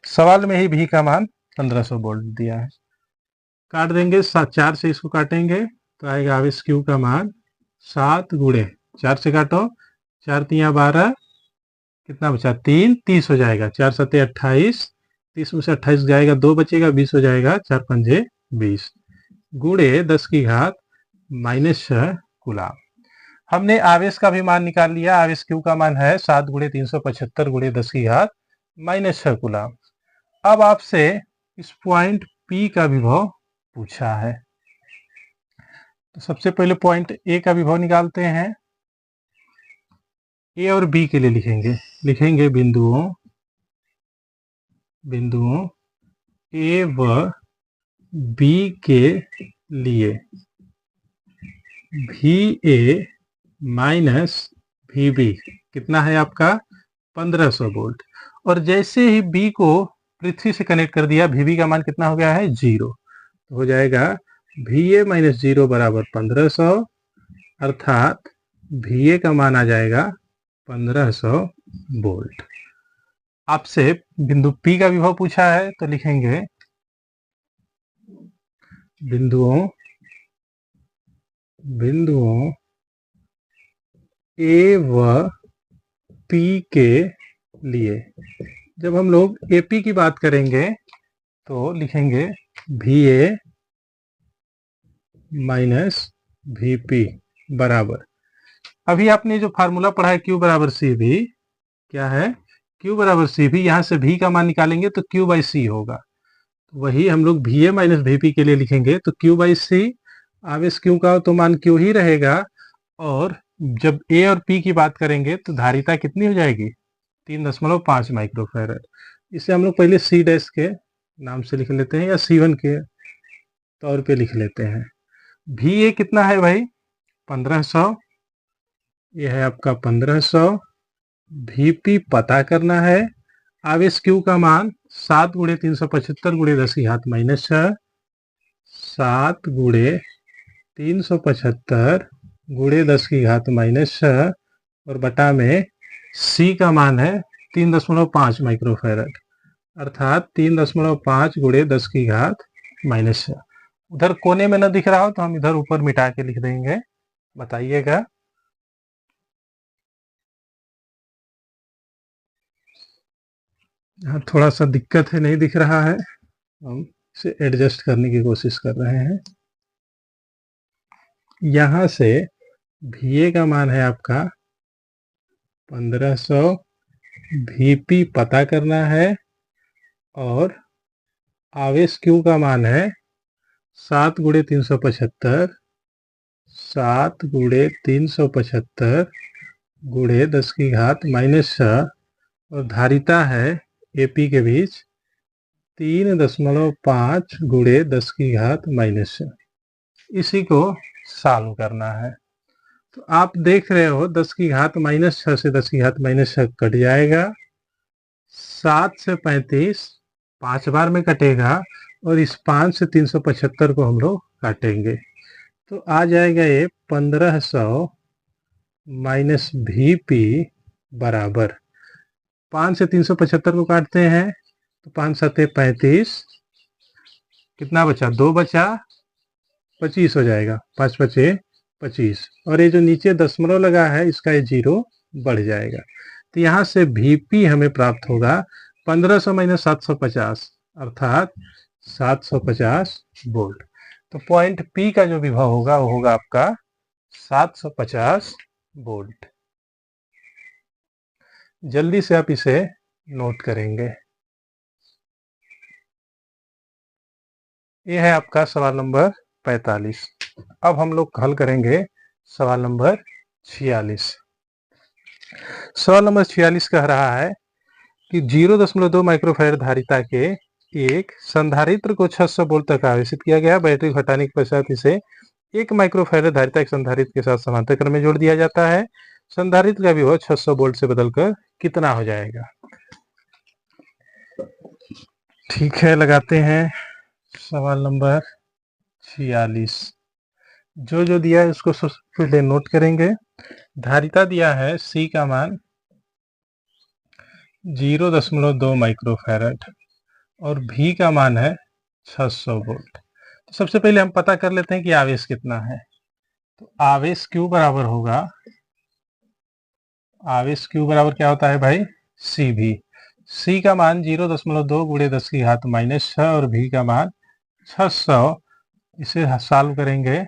सवाल में ही V का मान 1500 वोल्ट दिया है। काट देंगे, 4 से इसको काटेंगे तो आएगा आवेश Q का मान 7 गुणे 4 से काटो, 4 तिया 12, कितना बचा? 3, 30 हो जाएगा। 4 7 28, 30 में से 28 जाएगा, 2 बचेगा, 20 हो जाएगा। 4 पंजे 20 गुणे 10⁻⁻⁶ कूलाम। हमने आवेश का भी मान निकाल लिया। आवेश Q का मान है 7 गुणे 375 गुणे 10⁻⁻⁶ कूलाम। अब आपसे इस पॉइंट P का विभव पूछा है तो सबसे पहले पॉइंट A का विभव निकालते हैं। A और B के लिए लिखेंगे बिंदुओं A व B के लिए VA माइनस VB कितना है आपका? 1500 वोल्ट। और जैसे ही B को पृथ्वी से कनेक्ट कर दिया, VB का मान कितना हो गया है? 0। तो हो जाएगा VA माइनस 0 बराबर 1500 अर्थात VA का मान आ जाएगा 1500 वोल्ट। आपसे बिंदु P का विभव पूछा है तो लिखेंगे बिंदुओं A व P के लिए जब हम लोग AP की बात करेंगे तो लिखेंगे VA माइनस VP बराबर, अभी आपने जो फार्मूला पढ़ा है Q बराबर CV, क्या है? Q बराबर CV। यहाँ से V का मान निकालेंगे तो Q/C होगा। वही हम लोग VA माइनस VP के लिए लिखेंगे तो Q/C। आवेश Q का तो मान Q ही रहेगा। और जब A और P की बात करेंगे तो धारिता कितनी हो जाएगी? 3.5 माइक्रोफैरड। इसे हम लोग पहले C डैश के नाम से लिख लेते हैं या C1 के तौर पे लिख लेते हैं। VA कितना है भाई? 1500। ये है आपका 1500। VP पता करना है। आवेश Q का मान 7 गुणे 375 गुणे 10⁻⁻⁶, 7 गुणे 375 गुणे 10⁻⁻⁶ और बटा में C का मान है 3.5 माइक्रोफैरड अर्थात 3.5 गुणे 10⁻⁻⁶। उधर कोने में न दिख रहा हो तो हम इधर ऊपर मिटा के लिख देंगे बताइएगा। यहाँ थोड़ा सा दिक्कत है, नहीं दिख रहा है, हम इसे एडजस्ट करने की कोशिश कर रहे हैं। यहाँ से VA का मान है आपका 1500, VP पता करना है और आवेश Q का मान है 7 गुणे 375, 7 गुणे 375 गुणे 10 की घात -6, और धारिता है AP के बीच 3.5 गुणे 10 की घात -6। इसी को सॉल्व करना है। तो आप देख रहे हो 10 की घात -6 से 10 की घात -6 कट जाएगा, 7 से 35 5 बार में कटेगा, और इस 5 से 375 को हम लोग काटेंगे तो आ जाएगा ये 1500 माइनस VP बराबर 5 से 375 को काटते हैं तो 5 सत्ते 35, कितना बचा, 2 बचा, 25 हो जाएगा, 5 पचे 25, और ये जो नीचे दशमलव लगा है इसका ये 0 बढ़ जाएगा। तो यहाँ से VP हमें प्राप्त होगा 1500 माइनस 750 अर्थात 750 वोल्ट। तो पॉइंट P का जो विभव होगा वो होगा आपका 750 वोल्ट। जल्दी से आप इसे नोट करेंगे। ये है आपका सवाल नंबर 45। अब हम लोग हल करेंगे सवाल नंबर 46। सवाल नंबर 46 कह रहा है कि 0.2 माइक्रोफैराड धारिता के एक संधारित्र को 600 वोल्ट तक आवेशित किया गया। बैटरी को हटाने के पश्चात इसे 1 माइक्रोफैराड धारिता एक संधारित्र के साथ समांतर क्रम में जोड़ दिया जाता है। संधारित्र का विभव 600 वोल्ट से बदलकर कितना हो जाएगा। ठीक है, लगाते हैं सवाल नंबर 46। जो जो दिया है उसको फिर नोट करेंगे। धारिता दिया है C का मान 0.2 माइक्रोफैराड और V का मान है 600 वोल्ट। तो सबसे पहले हम पता कर लेते हैं कि आवेश कितना है। तो आवेश Q बराबर होगा, आवेश Q बराबर क्या होता है भाई, CV। C का मान 0.2 गुणे 10 की घात -6 और V का मान 600। इसे सॉल्व करेंगे,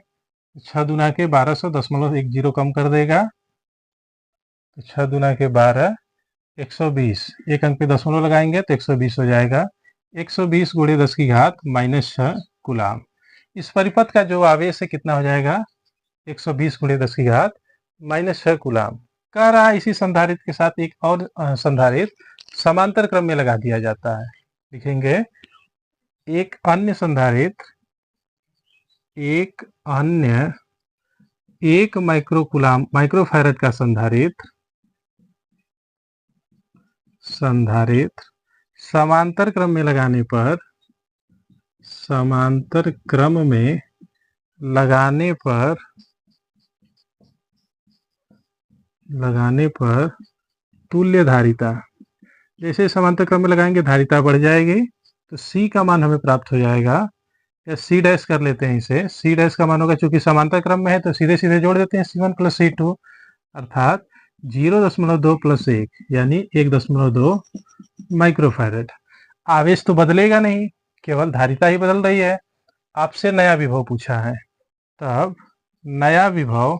6 दुना के 1200, दशमलव 1 0 कम कर देगा तो 6 दुना के 12 120, एक अंक पे दशमलव लगाएंगे तो 120 हो जाएगा। 120 गुणे 10 की घात -6 कूलाम। इस परिपथ का जो आवेश है कितना हो जाएगा, 120 गुणे 10 की घात -6 कूलाम। कह रहा है इसी संधारित्र के साथ एक और संधारित्र समांतर क्रम में लगा दिया जाता है। लिखेंगे एक अन्य संधारित्र, एक अन्य 1 माइक्रो कूलाम माइक्रोफैराड का संधारित्र समांतर क्रम में लगाने पर, समांतर क्रम में लगाने पर तुल्य धारिता, जैसे समांतर क्रम में लगाएंगे धारिता बढ़ जाएगी। तो C का मान हमें प्राप्त हो जाएगा, या C डैश कर लेते हैं इसे। C डैश का मान होगा, चूंकि समांतर क्रम में है तो सीधे सीधे जोड़ देते हैं C1 प्लस C2 अर्थात 0.2 प्लस 1 यानी 1.2 माइक्रोफैराड। आवेश तो बदलेगा नहीं, केवल धारिता ही बदल रही है। आपसे नया विभव पूछा है, तब नया विभव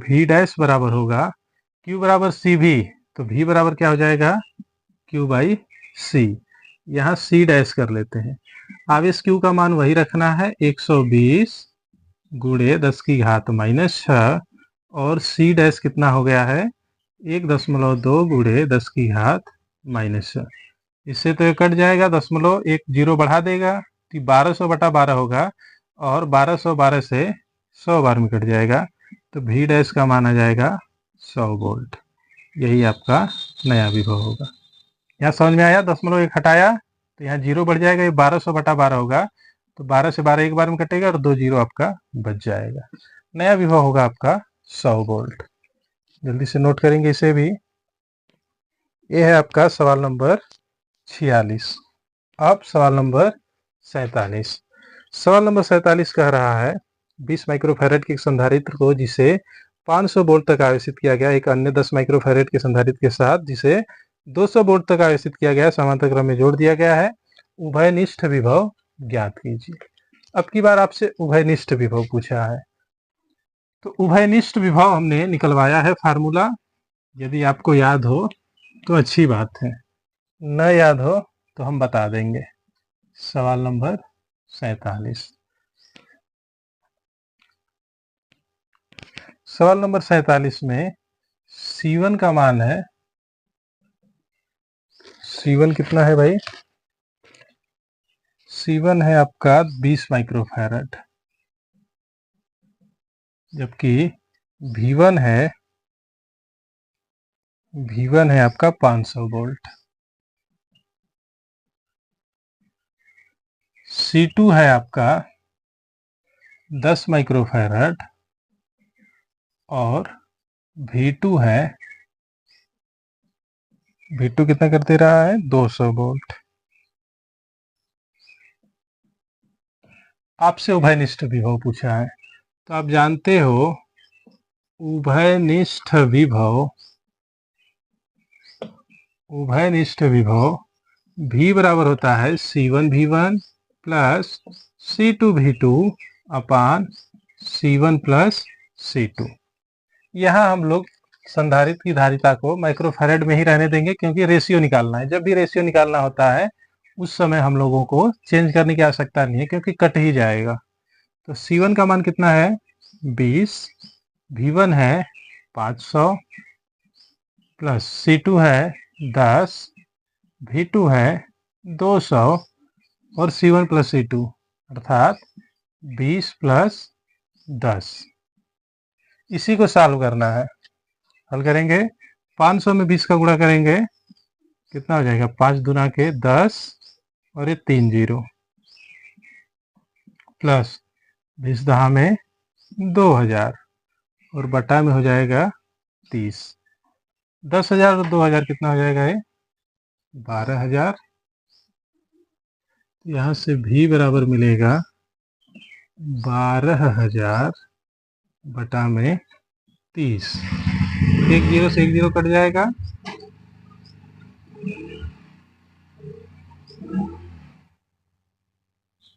V डैश बराबर होगा Q बराबर CV। तो V बराबर क्या हो जाएगा, Q बाई C। यहाँ C डैश कर लेते हैं। आवेश Q का मान वही रखना है, 120 गुणे 10 की घात -6, और C डैश कितना हो गया है, 1.2 गुणे 10 की घात -6। इससे तो ये कट जाएगा, दशमलव 1 0 बढ़ा देगा तो 1200 बटा 12 होगा, और 1212 से 100 बार में कट जाएगा तो V डैश का मान आ जाएगा 100 वोल्ट। यही आपका नया विभव होगा। यहाँ समझ में आया, दशमलव 1 हटाया तो यहाँ 0 बढ़ जाएगा, ये 1200 बटा 12 होगा, तो 12 से 12 एक बार में कटेगा और 2 0 आपका बच जाएगा। नया विभव होगा आपका 100 वोल्ट। जल्दी से नोट करेंगे इसे भी। ये है आपका सवाल नंबर 46। अब सवाल नंबर 47। सवाल नंबर 47 कह रहा है 20 माइक्रोफैरेड के एक संधारित्र को जिसे 500 वोल्ट तक आवेशित किया गया एक अन्य 10 माइक्रोफैरेड के संधारित्र के साथ जिसे 200 वोल्ट तक आवेशित किया गया समांतर क्रम में जोड़ दिया गया है। उभयनिष्ठ विभव ज्ञात कीजिए। अब की बार आपसे उभयनिष्ठ विभव पूछा है, तो उभयनिष्ठ विभव हमने निकलवाया है फार्मूला। यदि आपको याद हो तो अच्छी बात है, न याद हो तो हम बता देंगे। सवाल नंबर 47। सवाल नंबर 47 में C1 का मान है, C1 कितना है भाई? C1 है आपका 20 माइक्रोफैरड, जबकि V1 है आपका 500 वोल्ट। C2 है आपका 10 माइक्रोफैरड और V2 कितना कर दे रहा है? 200 वोल्ट। आपसे उभयनिष्ठ विभव पूछा है, तो आप जानते हो उभयनिष्ठ विभव V बराबर होता है C1 V1 plus C2 V2 अपान C1 प्लस C2। यहाँ हम लोग संधारित्र की धारिता को माइक्रोफैरड में ही रहने देंगे, क्योंकि रेशियो निकालना है। जब भी रेशियो निकालना होता है उस समय हम लोगों को चेंज करने की आवश्यकता नहीं है, क्योंकि कट ही जाएगा। तो C1 का मान कितना है? 20, V1 है 500 प्लस C2 है 10, V2 है 200 और C1 प्लस C2 अर्थात 20 प्लस 10। इसी को सॉल्व करना है। हल करेंगे, 500 में 20 का गुणा करेंगे, कितना हो जाएगा? 5 दुना के 10 और ये 3 जीरो प्लस 20 दहा में 2000 और बटा में हो जाएगा 30। 10,000 और 2000 कितना हो जाएगा? ये 12,000। यहाँ से भी बराबर मिलेगा 12,000 बटा में 30। एक जीरो से एक जीरो कट जाएगा,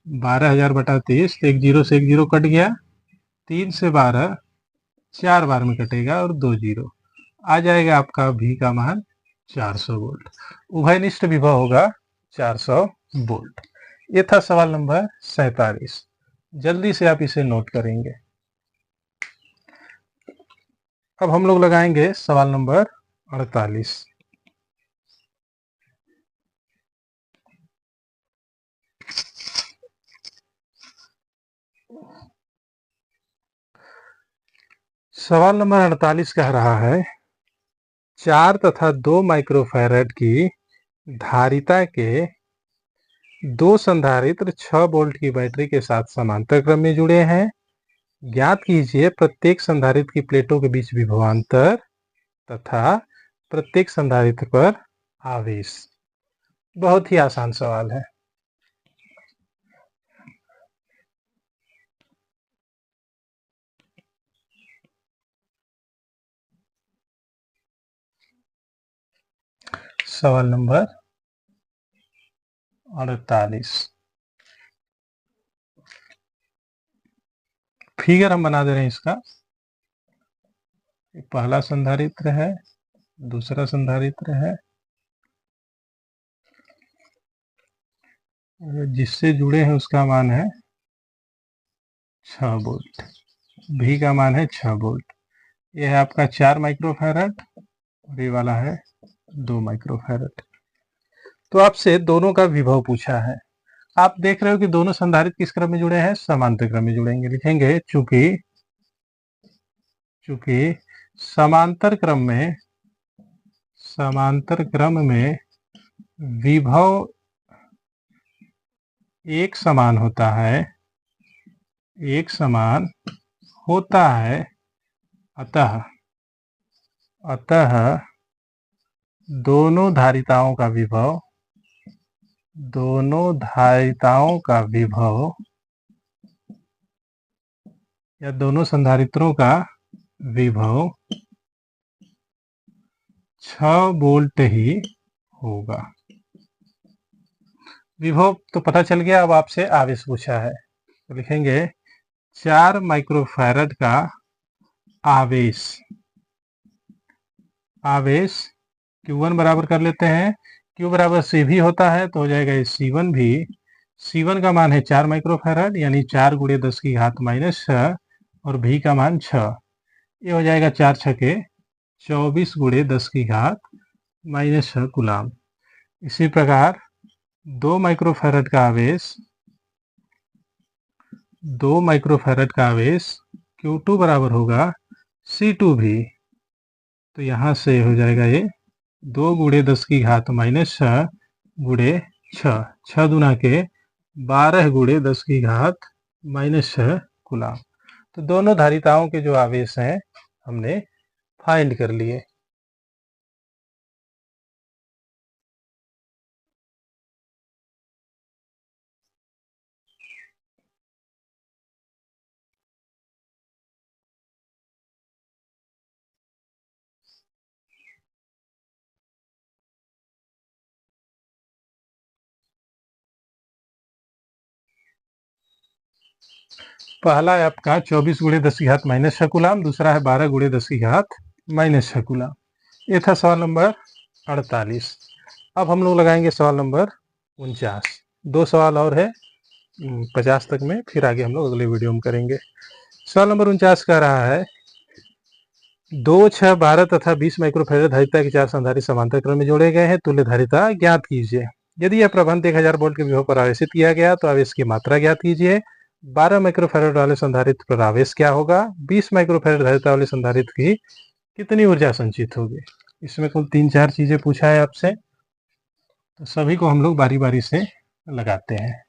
12,000 बटा 30, तो एक जीरो से एक जीरो कट गया। 3 से 12 4 बार में कटेगा और 2 जीरो आ जाएगा। आपका भी का मान 400 वोल्ट। उभयनिष्ठ विभव होगा 400 वोल्ट। ये था सवाल नंबर 47। जल्दी से आप इसे नोट करेंगे। अब हम लोग लगाएंगे सवाल नंबर 48। सवाल नंबर 48 कह रहा है 4 तथा 2 माइक्रोफैरड की धारिता के दो संधारित्र 6 वोल्ट की बैटरी के साथ समांतर क्रम में जुड़े हैं। ज्ञात कीजिए प्रत्येक संधारित्र की प्लेटों के बीच विभवांतर तथा प्रत्येक संधारित्र पर आवेश। बहुत ही आसान सवाल है। सवाल नंबर 48। फिगर हम बना दे रहे हैं इसका। पहला संधारित्र है, दूसरा संधारित्र है, जिससे जुड़े हैं उसका मान है 6 वोल्ट। भी का मान है 6 वोल्ट। यह है आपका 4 माइक्रोफैरड और ये वाला है 2 माइक्रोफैरड। तो आपसे दोनों का विभव पूछा है। आप देख रहे हो कि दोनों संधारित्र किस क्रम में जुड़े हैं? समांतर क्रम में जुड़ेंगे। लिखेंगे चूंकि समांतर क्रम में विभव एक समान होता है, अतः दोनों धारिताओं का विभव या दोनों संधारित्रों का विभव 6 वोल्ट ही होगा। विभव तो पता चल गया, अब आपसे आवेश पूछा है तो लिखेंगे 4 माइक्रोफैरड का आवेश Q1 बराबर कर लेते हैं। Q बराबर CV होता है तो हो जाएगा ये C1 भी। C1 का मान है 4 माइक्रोफैरड यानी 4 गुणे 10 की घात -6 और V का मान 6। ये हो जाएगा 4 छके 24 गुणे 10 की घात -6 कूलाम। इसी प्रकार 2 माइक्रोफैरड का आवेश Q2 बराबर होगा C2 भी। तो यहाँ से हो जाएगा ये 2 गुणे 10 की घात -6 गुणे 6, 6 दूना के 12 गुणे 10 की घात -6 कूलाम। तो दोनों धारिताओं के जो आवेश हैं हमने फाइंड कर लिए। पहला है आपका 24 गुणे 10 की घात -6 कूलाम, दूसरा है 12 गुणे 10 की घात -6 कूलाम। ये था सवाल नंबर 48। अब हम लोग लगाएंगे सवाल नंबर 49। 2 सवाल और है 50 तक में, फिर आगे हम लोग अगले वीडियो में करेंगे। सवाल नंबर 49 कह रहा है 2, 6, 12 तथा 20 माइक्रोफैरड धारिता के 4 संधारित्र समांतर क्रम में जोड़े गए हैं, तुल्य धारिता ज्ञात कीजिए। यदि यह प्रबंध 1000 वोल्ट के विभव पर आवेशित किया गया तो आवेश की मात्रा ज्ञात कीजिए। 12 माइक्रोफैरड वाले संधारित्र पर आवेश क्या होगा। 20 माइक्रोफैरड धारिता वाले संधारित्र की कितनी ऊर्जा संचित होगी। इसमें कुल 3-4 चीजें पूछा है आपसे, तो सभी को हम लोग बारी बारी से लगाते हैं।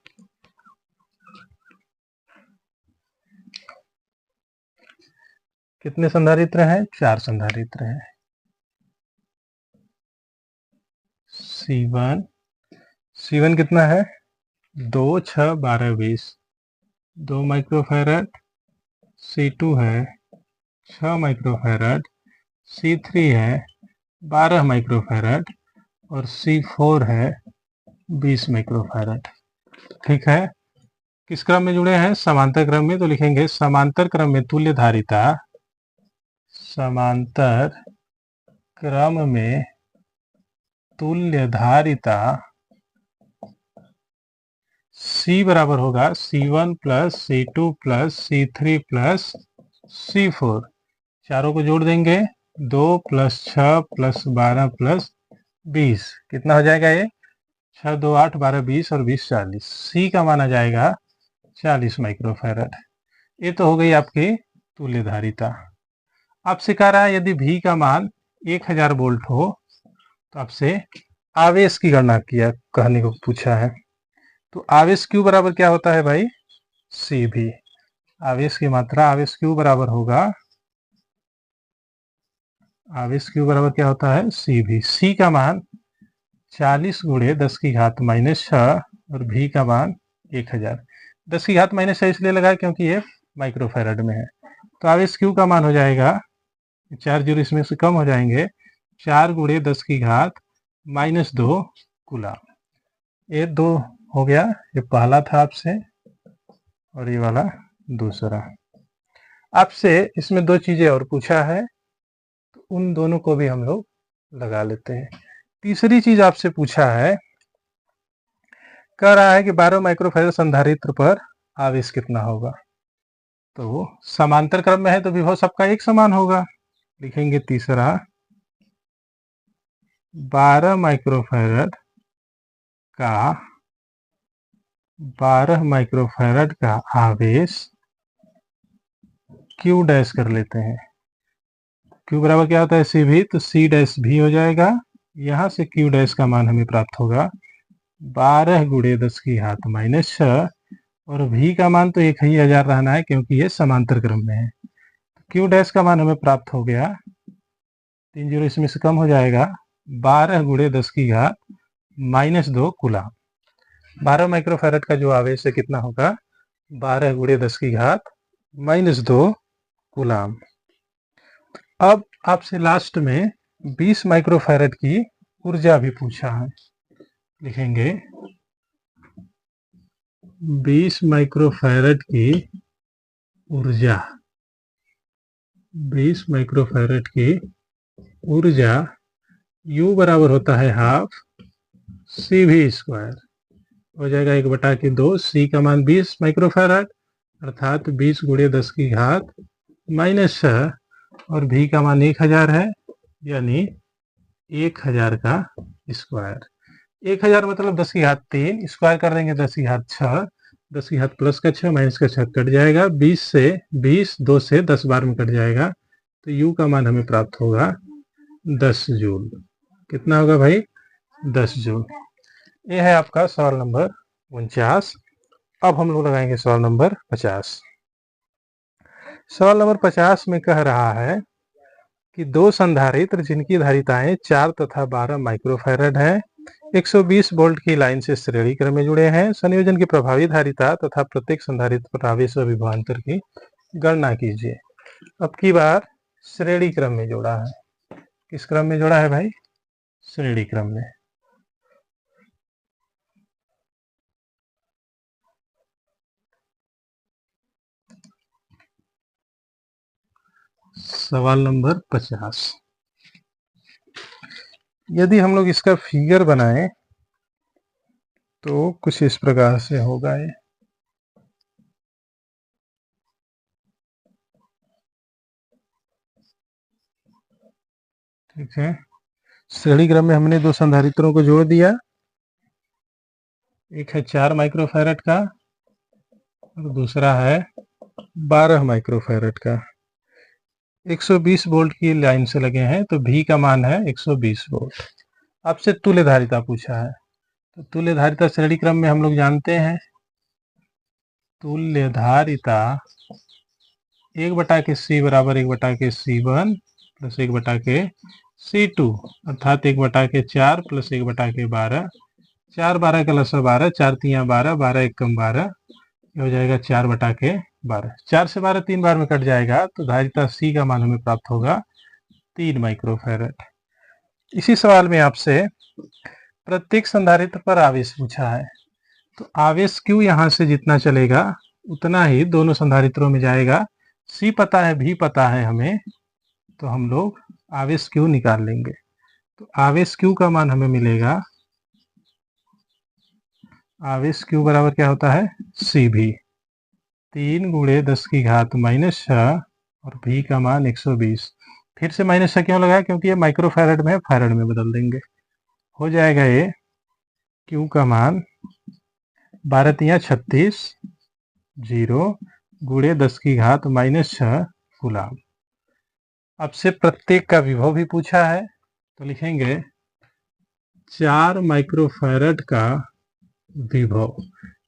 कितने संधारित्र हैं, 4 संधारित्र हैं। C1 कितना है 2, 6, 12, 20, 2 माइक्रोफैरड। C2 है 6 माइक्रोफैरड। C3 है 12 माइक्रोफैरड और C4 है 20 माइक्रोफैरड। ठीक है, किस क्रम में जुड़े हैं, समांतर क्रम में। तो लिखेंगे समांतर क्रम में तुल्य धारिता, समांतर क्रम में तुल्य धारिता C बराबर होगा C1 plus C2 plus C3 plus C4। चारों को जोड़ देंगे 2 + 6 + 12 + 20, कितना हो जाएगा ये 6, 2, 8, 12, 20 और 20, 40। C का माना जाएगा 40 माइक्रोफैरड। ये तो हो गई आपकी तुल्य धारिता। आपसे कह रहा है यदि V का मान 1000 वोल्ट हो तो आपसे आवेश की गणना किया कहने को पूछा है। तो आवेश Q बराबर क्या होता है भाई, CV। आवेश की मात्रा आवेश Q बराबर होगा, आवेश Q बराबर क्या होता है CV। C का मान 40 गुणे 10 की घात -6 और V का मान 1000। 10 की घात -6 इसलिए लगा क्योंकि ये माइक्रोफैरड में है। तो आवेश Q का मान हो जाएगा, 4 जीरो इसमें से कम हो जाएंगे, 4 गुणे 10 की घात -2 कूलाम। ये 2 हो गया, ये पहला था आपसे और ये वाला दूसरा। आपसे इसमें 2 चीजें और पूछा है तो उन दोनों को भी हम लोग लगा लेते हैं। तीसरी चीज आपसे पूछा है, कह रहा है कि 12 माइक्रोफैरड संधारित्र पर आवेश कितना होगा। तो समांतर क्रम में है तो विभव सबका एक समान होगा। लिखेंगे तीसरा 12 माइक्रोफैरड का आवेश Q डैश कर लेते हैं। Q बराबर क्या होता है CV, तो C डैश भी हो जाएगा। यहाँ से Q डैश का मान हमें प्राप्त होगा 12 गुणे 10 की घात -6 और V का मान तो 1000 रहना है क्योंकि ये समांतर क्रम में है। Q डैश का मान हमें प्राप्त हो गया, 3 जीरो इसमें से कम हो जाएगा, 12 गुणे 10 की घात -2 कूलाम। 12 माइक्रोफैरड का जो आवेश है कितना होगा, 12 गुणे 10 की घात -2 कूलाम। अब आपसे लास्ट में 20 माइक्रोफैरड की ऊर्जा भी पूछा है। लिखेंगे 20 माइक्रोफैरड की ऊर्जा, 20 माइक्रोफैरड की ऊर्जा U बराबर होता है हाफ CV², हो जाएगा 1/2 C का मान 20 माइक्रोफैरड अर्थात 20 × 10⁻⁻⁶ और V का मान 1000 है, यानी 1000 का स्क्वायर। 1000 मतलब 10⁻3, स्क्वायर कर देंगे 10⁻6, 10 प्लस का 6 माइनस का 6 कट जाएगा, 20 से 20 2 से 10 बार में कट जाएगा, तो U का मान हमें प्राप्त होगा 10 जूल। कितना होगा भाई? 10 जूल। ये है आपका सवाल नंबर 49। अब हम लोग लगाएंगे सवाल नंबर 50। सवाल नंबर 50 में कह रहा है कि दो संधारित्र जिनकी धारिताएं 4 तथा 12 माइक्रोफैरड है 120 वोल्ट की लाइन से श्रेणी क्रम में जुड़े हैं, संयोजन की प्रभावी धारिता तथा प्रत्येक संधारित्र पर आवेश व विभवांतर की गणना कीजिए। अब की बार श्रेणी क्रम में जोड़ा है। किस क्रम में जोड़ा है भाई? श्रेणी क्रम में। सवाल नंबर 50। यदि हम लोग इसका फिगर बनाएं तो कुछ इस प्रकार से होगा ये। ठीक है, श्रेणी क्रम में हमने दो संधारित्रों को जोड़ दिया, एक है 4 माइक्रोफैरड का और दूसरा है 12 माइक्रोफैरड का। 120 वोल्ट की लाइन से लगे हैं, तो V का मान है 120 वोल्ट। आपसे तुल्य धारिता पूछा है, तो तुल्य धारिता श्रेणी क्रम में हम लोग जानते हैं, तुल्य धारिता 1/C बराबर 1/C1 प्लस 1/C2 अर्थात 1/4 प्लस 1/12। 4 12 का लसा 12, 4 3 12, 12 1 कम 12, हो जाएगा 4/12। 4 से 12 3 बार में कट जाएगा, तो धारिता C का मान हमें प्राप्त होगा 3 माइक्रोफैरड। इसी सवाल में आपसे प्रत्येक संधारित्र पर आवेश पूछा है, तो आवेश Q यहाँ से जितना चलेगा उतना ही दोनों संधारित्रों में जाएगा। C पता है, V पता है हमें, तो हम लोग आवेश Q निकाल लेंगे। तो आवेश Q का मान हमें मिलेगा, आवेश Q बराबर क्या होता है? CV 3 × 10⁻⁻⁶ और V का मान 120। फिर से -6 क्यों लगाया? क्योंकि ये माइक्रोफैरड में है, फैरड में बदल देंगे। हो जाएगा ये Q का मान 12 3 36 0 × 10⁻⁻⁶ कूलाम। अब से प्रत्येक का विभव भी पूछा है, तो लिखेंगे 4 माइक्रोफैरड का विभव।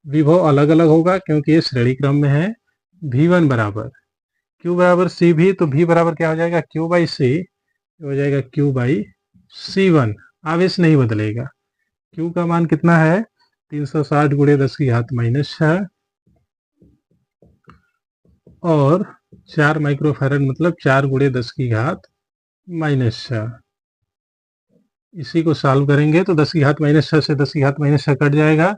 विभव अलग अलग होगा क्योंकि ये श्रेणी क्रम में है। V1 बराबर Q बराबर CV, तो V बराबर क्या हो जाएगा? Q/C हो जाएगा Q/C1। आवेश नहीं बदलेगा। Q का मान कितना है? 360 × 10⁻⁻⁶ और 4 माइक्रोफैरड मतलब 4 × 10⁻⁻⁶। इसी को सॉल्व करेंगे तो 10⁻⁻⁶ से 10⁻⁻⁶ कट जाएगा,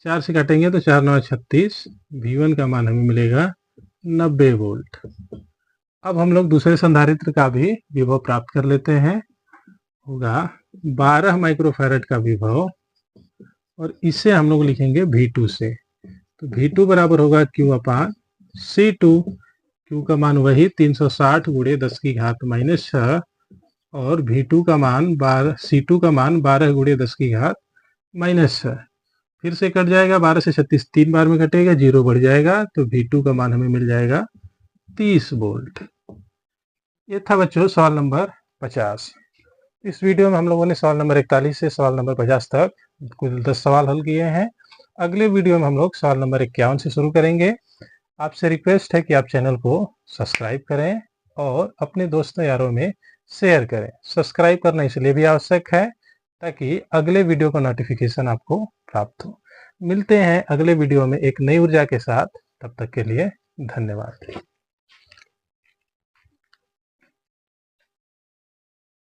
4 से काटेंगे तो 4 9 36। V1 का मान हमें मिलेगा 90 वोल्ट। अब हम लोग दूसरे संधारित्र का भी विभव प्राप्त कर लेते हैं। होगा 12 माइक्रोफैरड का विभव और इसे हम लोग लिखेंगे V2 से। तो V2 बराबर होगा Q/C2। Q का मान वही 360 × 10⁻⁻⁶ और V2 का मान C2 का मान 12 × 10⁻⁻⁶। फिर से कट जाएगा, 12 से 36 3 बार में कटेगा, 0 बढ़ जाएगा, तो V2 का मान हमें मिल जाएगा 30 वोल्ट। ये था बच्चों सवाल नंबर 50। इस वीडियो में हम लोगों ने सवाल नंबर 41 से सवाल नंबर 50 तक कुल 10 सवाल हल किए हैं। अगले वीडियो में हम लोग सवाल नंबर 51 से शुरू करेंगे। आपसे रिक्वेस्ट है कि आप चैनल को सब्सक्राइब करें और अपने दोस्तों यारों में शेयर करें। सब्सक्राइब करना इसलिए भी आवश्यक है ताकि अगले वीडियो का नोटिफिकेशन आपको प्राप्त हो। मिलते हैं अगले वीडियो में एक नई ऊर्जा के साथ, तब तक के लिए धन्यवाद।